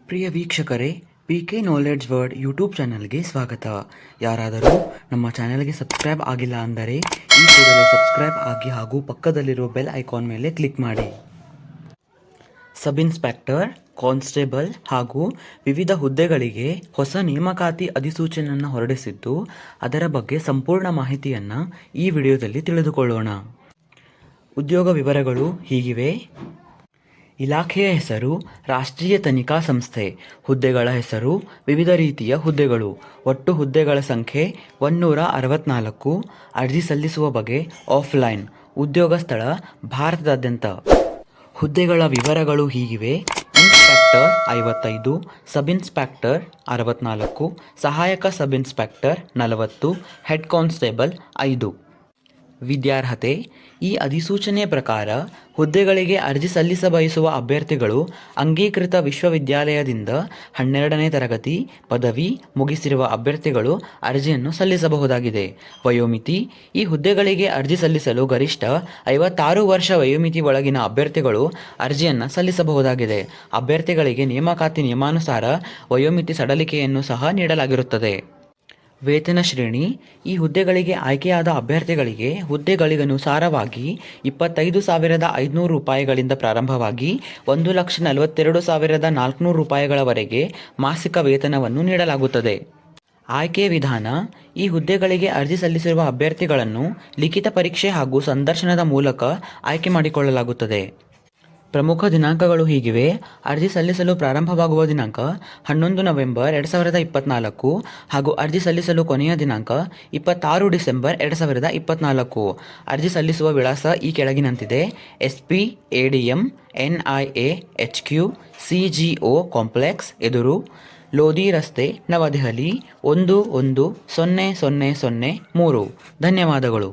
ಪ್ರಿಯ ವೀಕ್ಷಕರೇ, PK knowledge word YouTube ಚಾನಲ್ಗೆ ಸ್ವಾಗತ. ಯಾರಾದರೂ ನಮ್ಮ ಚಾನಲ್ಗೆ ಸಬ್ಸ್ಕ್ರೈಬ್ ಆಗಿಲ್ಲ ಅಂದರೆ ಈ ಕೂಡಲೇ ಸಬ್ಸ್ಕ್ರೈಬ್ ಆಗಿ ಹಾಗೂ ಪಕ್ಕದಲ್ಲಿರುವ ಬೆಲ್ ಐಕಾನ್ ಮೇಲೆ ಕ್ಲಿಕ್ ಮಾಡಿ. ಸಬ್ ಇನ್ಸ್ಪೆಕ್ಟರ್, ಕಾನ್ಸ್ಟೇಬಲ್ ಹಾಗೂ ವಿವಿಧ ಹುದ್ದೆಗಳಿಗೆ ಹೊಸ ನೇಮಕಾತಿ ಅಧಿಸೂಚನೆಯನ್ನು ಹೊರಡಿಸಿದ್ದು, ಅದರ ಬಗ್ಗೆ ಸಂಪೂರ್ಣ ಮಾಹಿತಿಯನ್ನು ಈ ವಿಡಿಯೋದಲ್ಲಿ ತಿಳಿದುಕೊಳ್ಳೋಣ. ಉದ್ಯೋಗ ವಿವರಗಳು ಹೀಗಿವೆ. ಇಲಾಖೆಯ ಹೆಸರು ರಾಷ್ಟ್ರೀಯ ತನಿಖಾ ಸಂಸ್ಥೆ. ಹುದ್ದೆಗಳ ಹೆಸರು ವಿವಿಧ ರೀತಿಯ ಹುದ್ದೆಗಳು. ಒಟ್ಟು ಹುದ್ದೆಗಳ ಸಂಖ್ಯೆ 164. ಅರ್ಜಿ ಸಲ್ಲಿಸುವ ಬಗೆ ಆಫ್ಲೈನ್. ಉದ್ಯೋಗ ಸ್ಥಳ ಭಾರತದಾದ್ಯಂತ. ಹುದ್ದೆಗಳ ವಿವರಗಳು ಹೀಗಿವೆ. ಇನ್ಸ್ಪೆಕ್ಟರ್ 55, ಸಬ್ ಇನ್ಸ್ಪೆಕ್ಟರ್ 64, ಸಹಾಯಕ ಸಬ್ ಇನ್ಸ್ಪೆಕ್ಟರ್ 40, ಹೆಡ್ ಕಾನ್ಸ್ಟೇಬಲ್ 5. ವಿದ್ಯಾರ್ಹತೆ. ಈ ಅಧಿಸೂಚನೆಯ ಪ್ರಕಾರ ಹುದ್ದೆಗಳಿಗೆ ಅರ್ಜಿ ಸಲ್ಲಿಸಬಯಸುವ ಅಭ್ಯರ್ಥಿಗಳು ಅಂಗೀಕೃತ ವಿಶ್ವವಿದ್ಯಾಲಯದಿಂದ 12ನೇ ತರಗತಿ ಪದವಿ ಮುಗಿಸಿರುವ ಅಭ್ಯರ್ಥಿಗಳು ಅರ್ಜಿಯನ್ನು ಸಲ್ಲಿಸಬಹುದಾಗಿದೆ. ವಯೋಮಿತಿ. ಈ ಹುದ್ದೆಗಳಿಗೆ ಅರ್ಜಿ ಸಲ್ಲಿಸಲು ಗರಿಷ್ಠ 56 ವರ್ಷ ವಯೋಮಿತಿ ಒಳಗಿನ ಅಭ್ಯರ್ಥಿಗಳು ಅರ್ಜಿಯನ್ನು ಸಲ್ಲಿಸಬಹುದಾಗಿದೆ. ಅಭ್ಯರ್ಥಿಗಳಿಗೆ ನೇಮಕಾತಿ ನಿಯಮಾನುಸಾರ ವಯೋಮಿತಿ ಸಡಲಿಕೆಯನ್ನು ಸಹ ನೀಡಲಾಗಿರುತ್ತದೆ. ವೇತನ ಶ್ರೇಣಿ. ಈ ಹುದ್ದೆಗಳಿಗೆ ಆಯ್ಕೆಯಾದ ಅಭ್ಯರ್ಥಿಗಳಿಗೆ ಹುದ್ದೆಗಳಿಗನುಸಾರವಾಗಿ 25,500 ರೂಪಾಯಿಗಳಿಂದ ಪ್ರಾರಂಭವಾಗಿ 1,42,400 ರೂಪಾಯಿಗಳವರೆಗೆ ಮಾಸಿಕ ವೇತನವನ್ನು ನೀಡಲಾಗುತ್ತದೆ. ಆಯ್ಕೆ ವಿಧಾನ. ಈ ಹುದ್ದೆಗಳಿಗೆ ಅರ್ಜಿ ಸಲ್ಲಿಸಿರುವ ಅಭ್ಯರ್ಥಿಗಳನ್ನು ಲಿಖಿತ ಪರೀಕ್ಷೆ ಹಾಗೂ ಸಂದರ್ಶನದ ಮೂಲಕ ಆಯ್ಕೆ ಮಾಡಿಕೊಳ್ಳಲಾಗುತ್ತದೆ. ಪ್ರಮುಖ ದಿನಾಂಕಗಳು ಹೀಗಿವೆ. ಅರ್ಜಿ ಸಲ್ಲಿಸಲು ಪ್ರಾರಂಭವಾಗುವ ದಿನಾಂಕ 11 ನವೆಂಬರ್ 2024 ಹಾಗೂ ಅರ್ಜಿ ಸಲ್ಲಿಸಲು ಕೊನೆಯ ದಿನಾಂಕ 26 ಡಿಸೆಂಬರ್ 2024. ಅರ್ಜಿ ಸಲ್ಲಿಸುವ ವಿಳಾಸ ಈ ಕೆಳಗಿನಂತಿದೆ. SP ADM NIA HQ CGO complex ಎದುರು, ಲೋಧಿ ರಸ್ತೆ, ನವದೆಹಲಿ 1100003. ಧನ್ಯವಾದಗಳು.